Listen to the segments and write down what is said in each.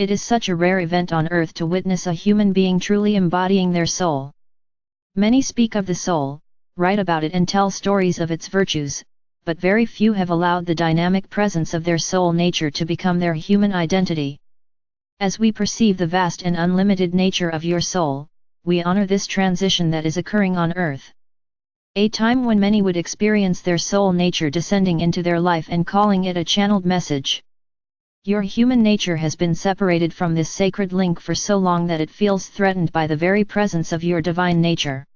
It is such a rare event on earth to witness a human being truly embodying their soul. Many speak of the soul, write about it and tell stories of its virtues, but very few have allowed the dynamic presence of their soul nature to become their human identity. As we perceive the vast and unlimited nature of your soul, we honor this transition that is occurring on earth. A time when many would experience their soul nature descending into their life and calling it a channeled message. Your human nature has been separated from this sacred link for so long that it feels threatened by the very presence of your divine nature.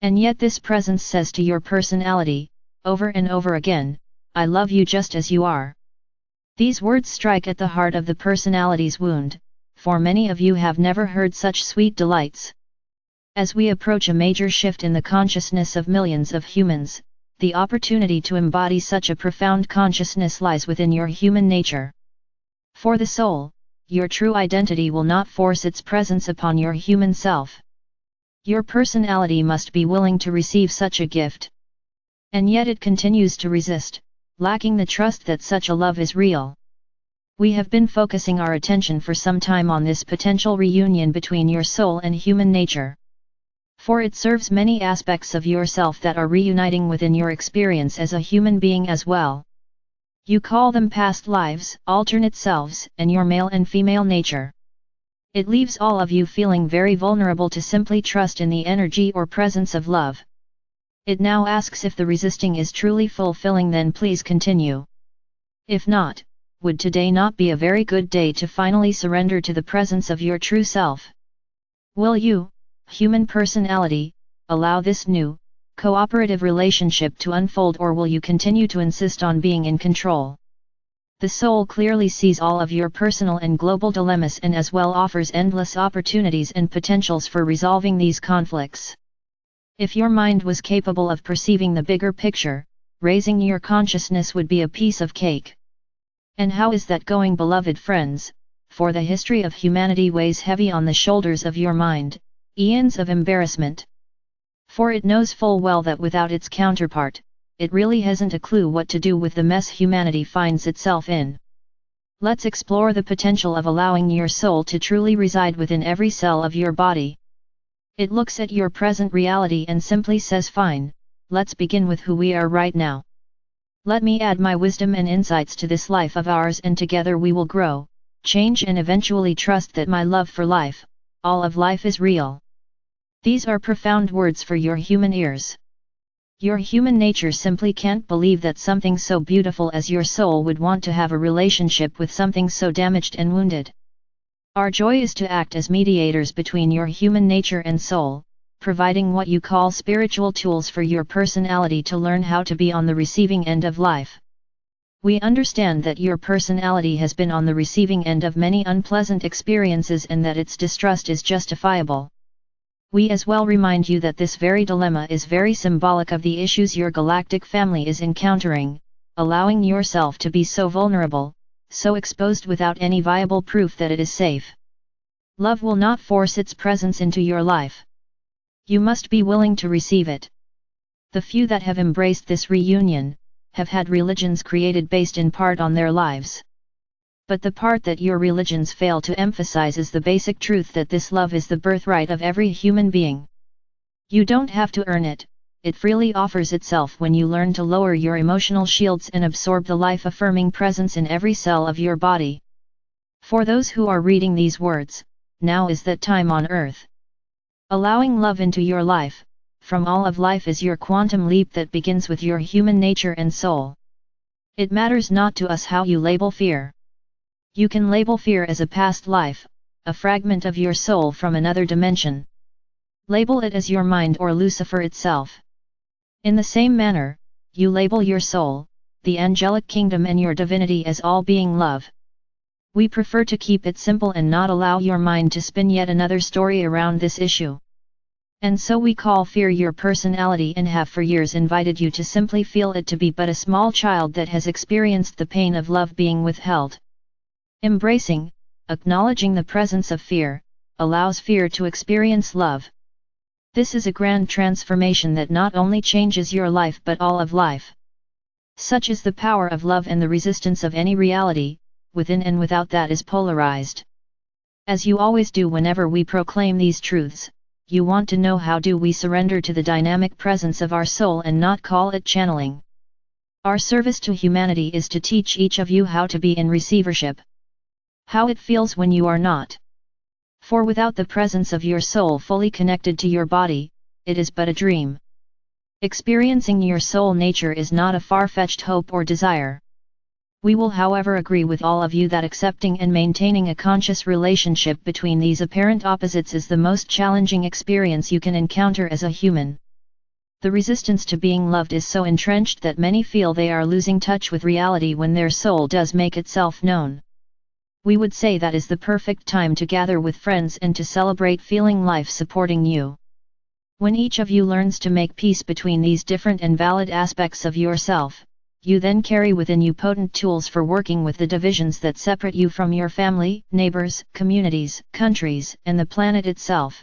And yet this presence says to your personality, over and over again, I love you just as you are. These words strike at the heart of the personality's wound, for many of you have never heard such sweet delights. As we approach a major shift in the consciousness of millions of humans, the opportunity to embody such a profound consciousness lies within your human nature. For the soul, your true identity will not force its presence upon your human self. Your personality must be willing to receive such a gift. And yet it continues to resist, lacking the trust that such a love is real. We have been focusing our attention for some time on this potential reunion between your soul and human nature. For it serves many aspects of yourself that are reuniting within your experience as a human being as well. You call them past lives, alternate selves, and your male and female nature. It leaves all of you feeling very vulnerable to simply trust in the energy or presence of love. It now asks if the resisting is truly fulfilling, then please continue. If not, would today not be a very good day to finally surrender to the presence of your true self? Will you, human personality, allow this new, cooperative relationship to unfold, or will you continue to insist on being in control? The soul clearly sees all of your personal and global dilemmas and as well offers endless opportunities and potentials for resolving these conflicts. If your mind was capable of perceiving the bigger picture, raising your consciousness would be a piece of cake. And how is that going, beloved friends? For the history of humanity weighs heavy on the shoulders of your mind, eons of embarrassment. For it knows full well that without its counterpart, it really hasn't a clue what to do with the mess humanity finds itself in. Let's explore the potential of allowing your soul to truly reside within every cell of your body. It looks at your present reality and simply says, fine, let's begin with who we are right now. Let me add my wisdom and insights to this life of ours, and together we will grow, change, and eventually trust that my love for life, all of life, is real. These are profound words for your human ears. Your human nature simply can't believe that something so beautiful as your soul would want to have a relationship with something so damaged and wounded. Our joy is to act as mediators between your human nature and soul, providing what you call spiritual tools for your personality to learn how to be on the receiving end of life. We understand that your personality has been on the receiving end of many unpleasant experiences and that its distrust is justifiable. We as well remind you that this very dilemma is very symbolic of the issues your galactic family is encountering, allowing yourself to be so vulnerable, so exposed without any viable proof that it is safe. Love will not force its presence into your life. You must be willing to receive it. The few that have embraced this reunion, have had religions created based in part on their lives. But the part that your religions fail to emphasize is the basic truth that this love is the birthright of every human being. You don't have to earn it, it freely offers itself when you learn to lower your emotional shields and absorb the life-affirming presence in every cell of your body. For those who are reading these words, now is that time on earth. Allowing love into your life, from all of life, is your quantum leap that begins with your human nature and soul. It matters not to us how you label fear. You can label fear as a past life, a fragment of your soul from another dimension. Label it as your mind or Lucifer itself. In the same manner, you label your soul, the angelic kingdom, and your divinity as all being love. We prefer to keep it simple and not allow your mind to spin yet another story around this issue. And so we call fear your personality and have for years invited you to simply feel it to be but a small child that has experienced the pain of love being withheld. Embracing, acknowledging the presence of fear, allows fear to experience love. This is a grand transformation that not only changes your life but all of life. Such is the power of love, and the resistance of any reality, within and without, that is polarized. As you always do whenever we proclaim these truths, you want to know how do we surrender to the dynamic presence of our soul and not call it channeling. Our service to humanity is to teach each of you how to be in receivership. How it feels when you are not. For without the presence of your soul fully connected to your body, it is but a dream. Experiencing your soul nature is not a far-fetched hope or desire. We will however agree with all of you that accepting and maintaining a conscious relationship between these apparent opposites is the most challenging experience you can encounter as a human. The resistance to being loved is so entrenched that many feel they are losing touch with reality when their soul does make itself known. We would say that is the perfect time to gather with friends and to celebrate feeling life supporting you. When each of you learns to make peace between these different and valid aspects of yourself, you then carry within you potent tools for working with the divisions that separate you from your family, neighbors, communities, countries, and the planet itself.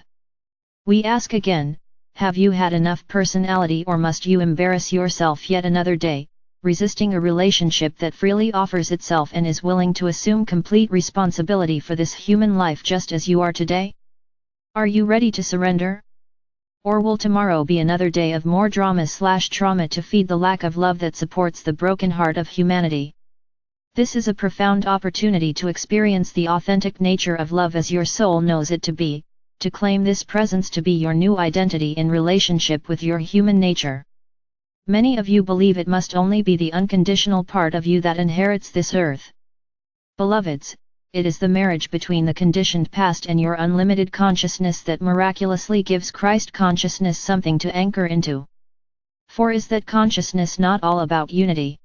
We ask again, have you had enough personality or must you embarrass yourself yet another day, resisting a relationship that freely offers itself and is willing to assume complete responsibility for this human life just as you are today? Are you ready to surrender? Or will tomorrow be another day of more drama/trauma to feed the lack of love that supports the broken heart of humanity? This is a profound opportunity to experience the authentic nature of love as your soul knows it to be, to claim this presence to be your new identity in relationship with your human nature. Many of you believe it must only be the unconditional part of you that inherits this earth. Beloveds, it is the marriage between the conditioned past and your unlimited consciousness that miraculously gives Christ consciousness something to anchor into. For is that consciousness not all about unity?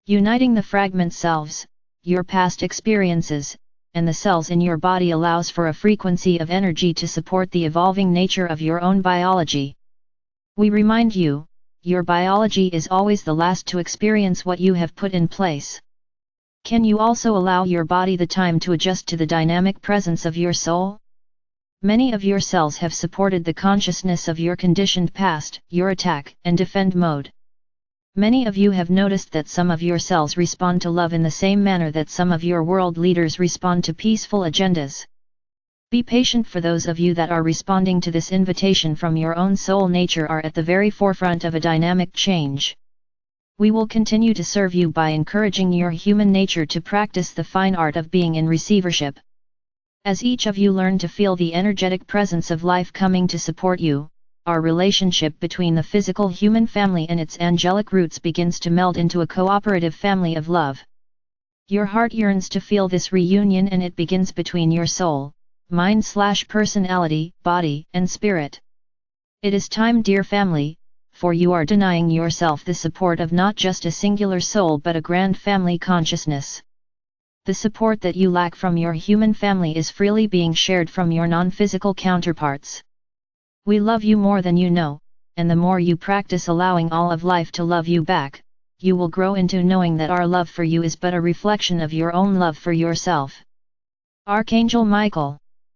Uniting the fragment selves, your past experiences, and the cells in your body allows for a frequency of energy to support the evolving nature of your own biology. We remind you, your biology is always the last to experience what you have put in place. Can you also allow your body the time to adjust to the dynamic presence of your soul? Many of your cells have supported the consciousness of your conditioned past, your attack and defend mode. Many of you have noticed that some of your cells respond to love in the same manner that some of your world leaders respond to peaceful agendas. Be patient, for those of you that are responding to this invitation from your own soul nature are at the very forefront of a dynamic change. We will continue to serve you by encouraging your human nature to practice the fine art of being in receivership. As each of you learn to feel the energetic presence of life coming to support you, our relationship between the physical human family and its angelic roots begins to meld into a cooperative family of love. Your heart yearns to feel this reunion, and it begins between your soul, mind/personality, body, and spirit. It is time, dear family, for you are denying yourself the support of not just a singular soul but a grand family consciousness. The support that you lack from your human family is freely being shared from your non-physical counterparts. We love you more than you know, and the more you practice allowing all of life to love you back, you will grow into knowing that our love for you is but a reflection of your own love for yourself. Archangel Michael.